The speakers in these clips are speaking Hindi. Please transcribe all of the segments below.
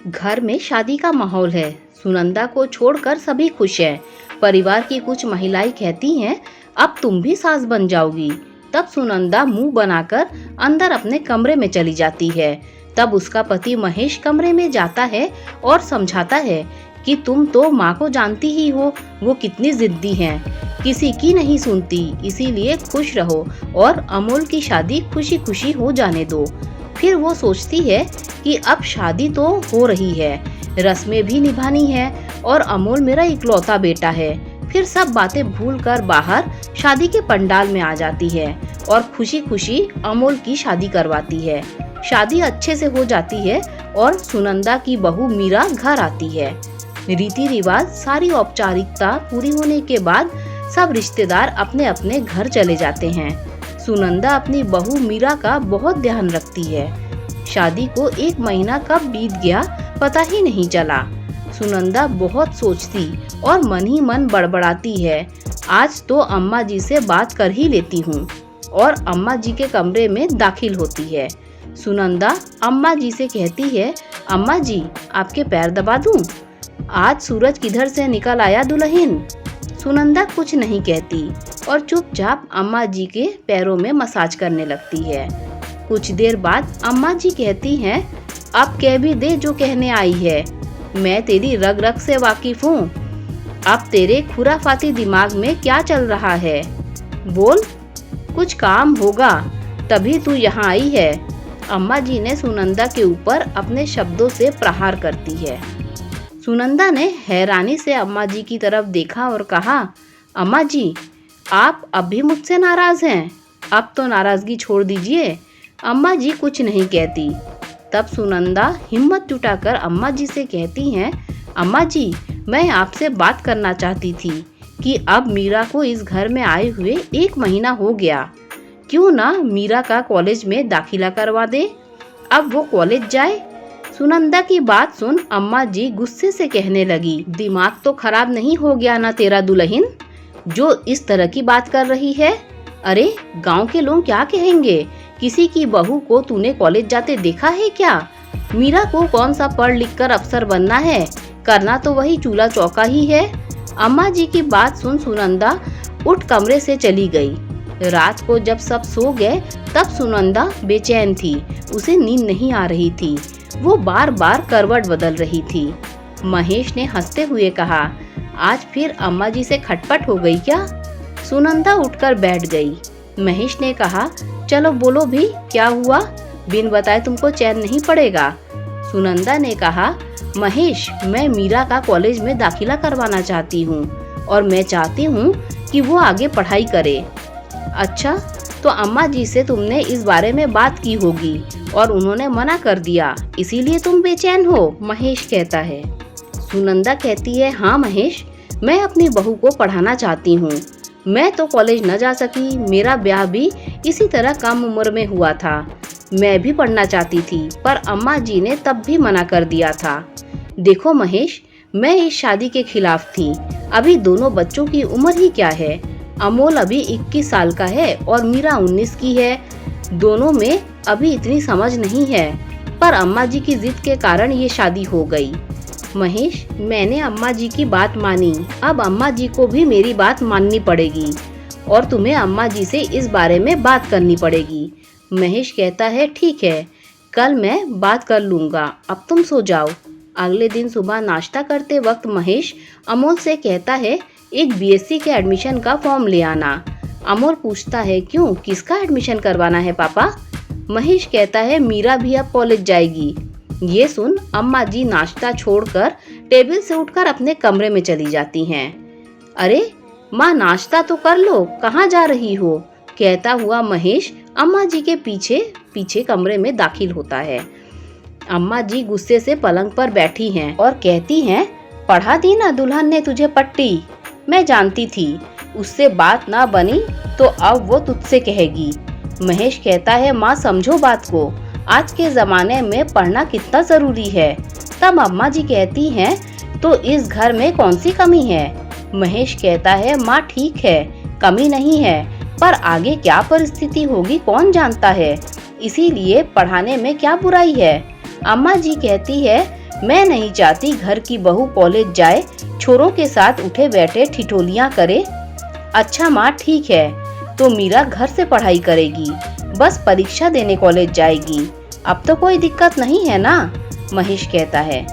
घर में शादी का माहौल है। सुनंदा को छोड़कर सभी खुश हैं। परिवार की कुछ महिलाएं कहती हैं, अब तुम भी सास बन जाओगी। तब सुनंदा मुंह बनाकर अंदर अपने कमरे में चली जाती है। तब उसका पति महेश कमरे में जाता है और समझाता है कि तुम तो माँ को जानती ही हो, वो कितनी जिद्दी हैं, किसी की नहीं सुनती, इसीलिए खुश रहो और अमोल की शादी खुशी खुशी हो जाने दो। फिर वो सोचती है कि अब शादी तो हो रही है, रस्में भी निभानी है और अमोल मेरा इकलौता बेटा है। फिर सब बातें भूलकर बाहर शादी के पंडाल में आ जाती है और खुशी खुशी अमोल की शादी करवाती है। शादी अच्छे से हो जाती है और सुनंदा की बहू मीरा घर आती है। रीति रिवाज सारी औपचारिकता पूरी होने के बाद सब रिश्तेदार अपने अपने घर चले जाते हैं। सुनंदा अपनी बहू मीरा का बहुत ध्यान रखती है। शादी को 1 महीना कब बीत गया पता ही नहीं चला। सुनंदा बहुत सोचती और मन ही मन बड़बड़ाती है, आज तो अम्मा जी से बात कर ही लेती हूँ, और अम्मा जी के कमरे में दाखिल होती है। सुनंदा अम्मा जी से कहती है, अम्मा जी आपके पैर दबा दूं? आज सूरज किधर से निकल आया दुल्हन? सुनंदा कुछ नहीं कहती और चुपचाप अम्मा जी के पैरों में मसाज करने लगती है। कुछ देर बाद अम्मा जी कहती हैं, अब कह भी दे जो कहने आई है, मैं तेरी रग रग से वाकिफ हूँ। अब तेरे खुराफाती दिमाग में क्या चल रहा है? बोल, कुछ काम होगा तभी तू यहाँ आई है। अम्मा जी ने सुनंदा के ऊपर अपने शब्दों से प्रहार करती है। सुनंदा ने हैरानी से अम्मा जी की तरफ देखा और कहा, अम्मा जी आप अब भी मुझसे नाराज हैं? अब तो नाराजगी छोड़ दीजिए। अम्मा जी कुछ नहीं कहती। तब सुनंदा हिम्मत जुटाकर अम्मा जी से कहती हैं, अम्मा जी मैं आपसे बात करना चाहती थी कि अब मीरा को इस घर में आए हुए 1 महीना हो गया, क्यों ना मीरा का कॉलेज में दाखिला करवा दे, अब वो कॉलेज जाए। सुनंदा की बात सुन अम्मा जी गुस्से से कहने लगी, दिमाग तो खराब नहीं हो गया ना तेरा दुल्हन, जो इस तरह की बात कर रही है? अरे गांव के लोग क्या कहेंगे? किसी की बहू को तूने कॉलेज जाते देखा है क्या? मीरा को कौन सा पढ़ लिख कर अफसर बनना है, करना तो वही चूल्हा चौका ही है। अम्मा जी की बात सुन सुनंदा उठ कमरे से चली गई। रात को जब सब सो गए तब सुनंदा बेचैन थी, उसे नींद नहीं आ रही थी, वो बार बार करवट बदल रही थी। महेश ने हंसते हुए कहा, आज फिर अम्मा जी से खटपट हो गई क्या? सुनंदा उठकर बैठ गई। महेश ने कहा, चलो बोलो भी क्या हुआ, बिन बताए तुमको चैन नहीं पड़ेगा। सुनंदा ने कहा, महेश मैं मीरा का कॉलेज में दाखिला करवाना चाहती हूँ और मैं चाहती हूँ कि वो आगे पढ़ाई करे। अच्छा, तो अम्मा जी से तुमने इस बारे में बात की होगी और उन्होंने मना कर दिया, इसीलिए तुम बेचैन हो? महेश कहता है। सुनंदा कहती है, हाँ महेश, मैं अपनी बहू को पढ़ाना चाहती हूँ। मैं तो कॉलेज न जा सकी, मेरा ब्याह भी इसी तरह कम उम्र में हुआ था। मैं भी पढ़ना चाहती थी पर अम्मा जी ने तब भी मना कर दिया था। देखो महेश, मैं इस शादी के खिलाफ थी। अभी दोनों बच्चों की उम्र ही क्या है, अमोल अभी 21 साल का है और मीरा 19 की है। दोनों में अभी इतनी समझ नहीं है, पर अम्मा जी की जिद के कारण ये शादी हो गई। महेश, मैंने अम्मा जी की बात मानी, अब अम्मा जी को भी मेरी बात माननी पड़ेगी और तुम्हें अम्मा जी से इस बारे में बात करनी पड़ेगी। महेश कहता है, ठीक है, कल मैं बात कर लूँगा, अब तुम सो जाओ। अगले दिन सुबह नाश्ता करते वक्त महेश अमोल से कहता है, एक बीएससी के एडमिशन का फॉर्म ले आना। अमोल पूछता है, क्यों, किसका एडमिशन करवाना है पापा? महेश कहता है, मीरा भी अब कॉलेज जाएगी। ये सुन अम्मा जी नाश्ता छोड़कर टेबल से उठकर अपने कमरे में चली जाती हैं। अरे माँ, नाश्ता तो कर लो, कहाँ जा रही हो? कहता हुआ महेश अम्मा जी के पीछे पीछे कमरे में दाखिल होता है। अम्मा जी गुस्से से पलंग पर बैठी हैं और कहती हैं, पढ़ा दी ना दुल्हन ने तुझे पट्टी, मैं जानती थी उससे बात ना बनी तो अब वो तुझसे कहेगी। महेश कहता है, माँ समझो बात को, आज के ज़माने में पढ़ना कितना ज़रूरी है। तब अम्मा जी कहती हैं, तो इस घर में कौन सी कमी है? महेश कहता है, माँ ठीक है, कमी नहीं है, पर आगे क्या परिस्थिति होगी कौन जानता है, इसीलिए पढ़ाने में क्या बुराई है। अम्मा जी कहती है, मैं नहीं चाहती घर की बहू कॉलेज जाए, छोरों के साथ उठे बैठे ठिठोलियाँ करे। अच्छा माँ ठीक है, तो मीरा घर से पढ़ाई करेगी, बस परीक्षा देने कॉलेज जाएगी, अब तो कोई दिक्कत नहीं है ना, महेश कहता है।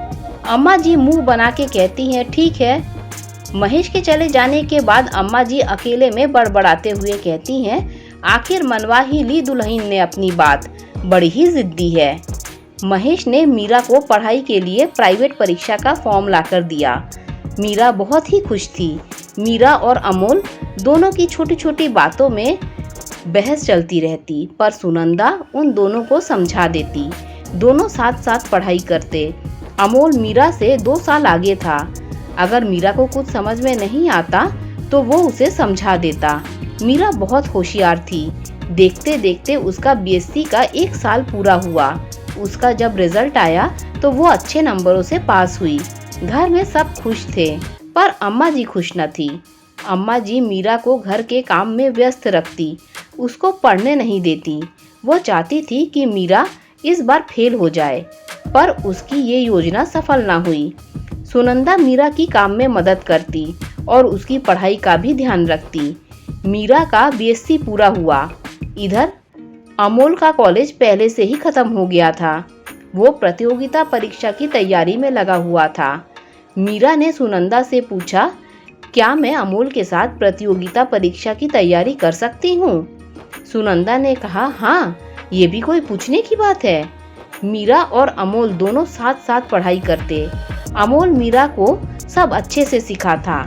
अम्मा जी मुंह बना के कहती हैं ठीक है। महेश के चले जाने के बाद अम्मा जी अकेले में बड़बड़ाते हुए कहती हैं, आखिर मनवा ही ली दुल्हन ने अपनी बात, बड़ी ही जिद्दी है। महेश ने मीरा को पढ़ाई के लिए प्राइवेट परीक्षा का फॉर्म लाकर दिया। मीरा बहुत ही खुश थी। मीरा और अमोल दोनों की छोटी छोटी बातों में बहस चलती रहती, पर सुनंदा उन दोनों को समझा देती। दोनों साथ साथ पढ़ाई करते। अमोल मीरा से 2 साल आगे था। अगर मीरा को कुछ समझ में नहीं आता तो वो उसे समझा देता। मीरा बहुत होशियार थी। देखते देखते उसका बीएससी का 1 साल पूरा हुआ। उसका जब रिजल्ट आया तो वो अच्छे नंबरों से पास हुई। घर में सब खुश थे, पर अम्मा जी खुश न थी। अम्मा जी मीरा को घर के काम में व्यस्त रखती, उसको पढ़ने नहीं देती। वो चाहती थी कि मीरा इस बार फेल हो जाए, पर उसकी ये योजना सफल ना हुई। सुनंदा मीरा की काम में मदद करती और उसकी पढ़ाई का भी ध्यान रखती। मीरा का बीएससी पूरा हुआ। इधर अमोल का कॉलेज पहले से ही खत्म हो गया था। वो प्रतियोगिता परीक्षा की तैयारी में लगा हुआ था। मीरा ने सुनंदा से पूछा, क्या मैं अमोल के साथ प्रतियोगिता परीक्षा की तैयारी कर सकती हूँ? सुनंदा ने कहा, हाँ, ये भी कोई पूछने की बात है। मीरा और अमोल दोनों साथ साथ पढ़ाई करते। अमोल मीरा को सब अच्छे से सिखाता।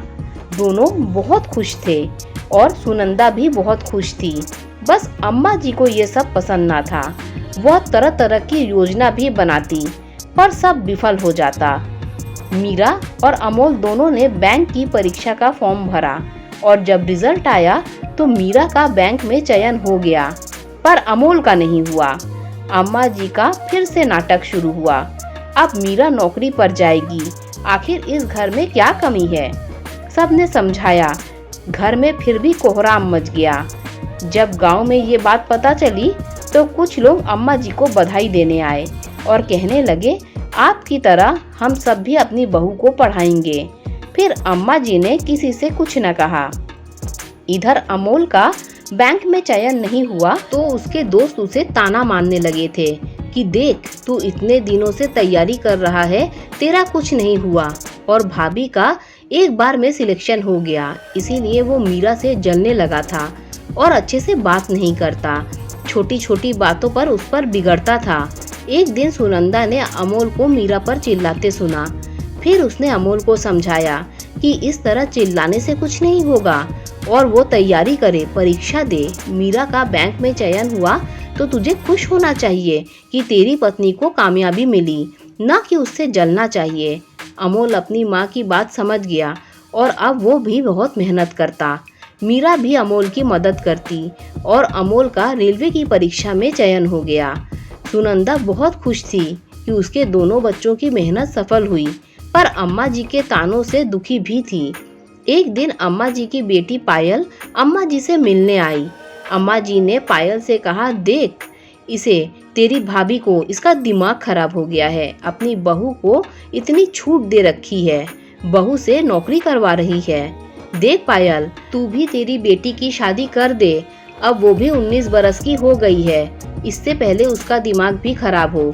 दोनों बहुत खुश थे और सुनंदा भी बहुत खुश थी। बस अम्मा जी को ये सब पसंद ना था। वह तरह तरह की योजना भी बनाती, पर सब विफल हो जाता। मीरा और अमोल दोनों ने बैंक की परीक्षा का फॉर्म भरा और जब रिजल्ट आया तो मीरा का बैंक में चयन हो गया, पर अमोल का नहीं हुआ। अम्मा जी का फिर से नाटक शुरू हुआ। अब मीरा नौकरी पर जाएगी, आखिर इस घर में क्या कमी है? सबने समझाया। घर में फिर भी कोहराम मच गया। जब गांव में ये बात पता चली तो कुछ लोग अम्मा जी को बधाई देने आए और कहने लगे, आपकी तरह हम सब भी अपनी बहू को पढ़ाएंगे। फिर अम्मा जी ने किसी से कुछ न कहा। इधर अमोल का बैंक में चयन नहीं हुआ तो उसके दोस्त उसे ताना मारने लगे थे कि देख, तू इतने दिनों से तैयारी कर रहा है, तेरा कुछ नहीं हुआ। और भाभी का एक बार में सिलेक्शन हो गया, इसीलिए वो मीरा से जलने लगा था और अच्छे से बात नहीं करता। छोटी छोटी बातों पर उस पर बिगड़ता था। एक दिन सुनंदा ने अमोल को मीरा पर चिल्लाते सुना। फिर उसने अमोल को समझाया कि इस तरह चिल्लाने से कुछ नहीं होगा और वो तैयारी करे, परीक्षा दे। मीरा का बैंक में चयन हुआ तो तुझे खुश होना चाहिए कि तेरी पत्नी को कामयाबी मिली, ना कि उससे जलना चाहिए। अमोल अपनी माँ की बात समझ गया और अब वो भी बहुत मेहनत करता। मीरा भी अमोल की मदद करती और अमोल का रेलवे की परीक्षा में चयन हो गया। सुनंदा बहुत खुश थी कि उसके दोनों बच्चों की मेहनत सफल हुई, पर अम्मा जी के तानों से दुखी भी थी। एक दिन अम्मा जी की बेटी पायल अम्मा जी से मिलने आई। अम्मा जी ने पायल से कहा, देख इसे, तेरी भाभी को इसका दिमाग खराब हो गया है, अपनी बहू को इतनी छूट दे रखी है, बहू से नौकरी करवा रही है। देख पायल, तू भी तेरी बेटी की शादी कर दे, अब वो भी 19 बरस की हो गई है, इससे पहले उसका दिमाग भी खराब हो।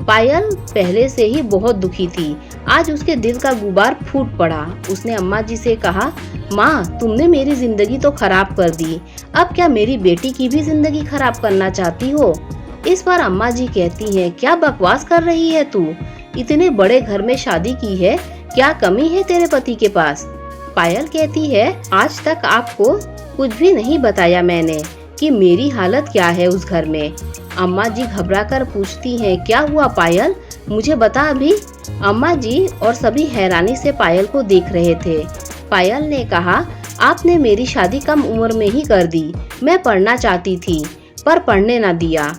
पायल पहले से ही बहुत दुखी थी। आज उसके दिल का गुबार फूट पड़ा। उसने अम्मा जी से कहा, माँ, तुमने मेरी जिंदगी तो खराब कर दी, अब क्या मेरी बेटी की भी जिंदगी खराब करना चाहती हो? इस पर अम्मा जी कहती हैं, क्या बकवास कर रही है तू? इतने बड़े घर में शादी की है, क्या कमी है तेरे पति के पास? पायल कहती है, आज तक आपको कुछ भी नहीं बताया मैंने कि मेरी हालत क्या है उस घर में। अम्मा जी घबराकर पूछती हैं, क्या हुआ पायल, मुझे बता अभी। अम्मा जी और सभी हैरानी से पायल को देख रहे थे। पायल ने कहा, आपने मेरी शादी कम उम्र में ही कर दी। मैं पढ़ना चाहती थी पर पढ़ने ना दिया।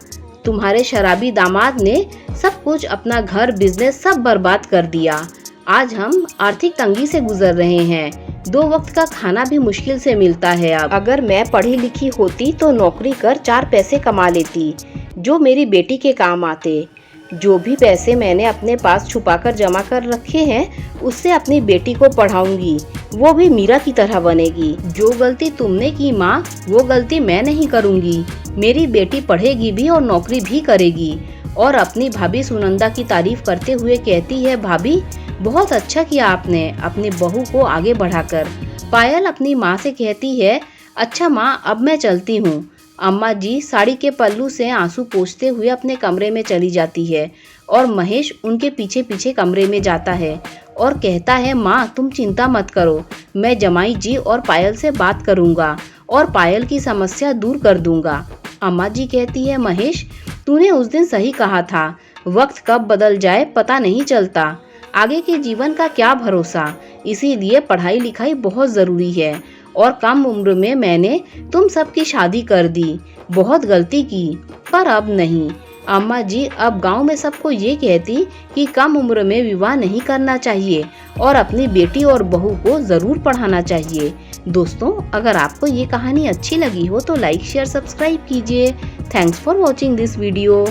तुम्हारे शराबी दामाद ने सब कुछ, अपना घर, बिजनेस सब बर्बाद कर दिया। आज हम आर्थिक तंगी से गुजर रहे हैं। 2 वक्त का खाना भी मुश्किल से मिलता है। अब अगर मैं पढ़ी लिखी होती तो नौकरी कर 4 पैसे कमा लेती जो मेरी बेटी के काम आते। जो भी पैसे मैंने अपने पास छुपाकर जमा कर रखे हैं उससे अपनी बेटी को पढ़ाऊंगी, वो भी मीरा की तरह बनेगी। जो गलती तुमने की माँ, वो गलती मैं नहीं करूंगी। मेरी बेटी पढ़ेगी भी और नौकरी भी करेगी। और अपनी भाभी सुनंदा की तारीफ करते हुए कहती है, भाभी बहुत अच्छा किया आपने अपनी बहू को आगे बढ़ाकर। पायल अपनी माँ से कहती है, अच्छा माँ अब मैं चलती हूँ। अम्मा जी साड़ी के पल्लू से आंसू पोंछते हुए अपने कमरे में चली जाती है और महेश उनके पीछे पीछे कमरे में जाता है और कहता है, माँ तुम चिंता मत करो, मैं जमाई जी और पायल से बात करूँगा और पायल की समस्या दूर कर दूंगा। अम्मा जी कहती है, महेश तूने उस दिन सही कहा था, वक्त कब बदल जाए पता नहीं चलता, आगे के जीवन का क्या भरोसा, इसीलिए पढ़ाई लिखाई बहुत ज़रूरी है। और कम उम्र में मैंने तुम सबकी शादी कर दी, बहुत गलती की, पर अब नहीं। अम्मा जी अब गांव में सबको ये कहती कि कम उम्र में विवाह नहीं करना चाहिए और अपनी बेटी और बहू को ज़रूर पढ़ाना चाहिए। दोस्तों अगर आपको ये कहानी अच्छी लगी हो तो लाइक शेयर सब्सक्राइब कीजिए। Thanks for watching this video.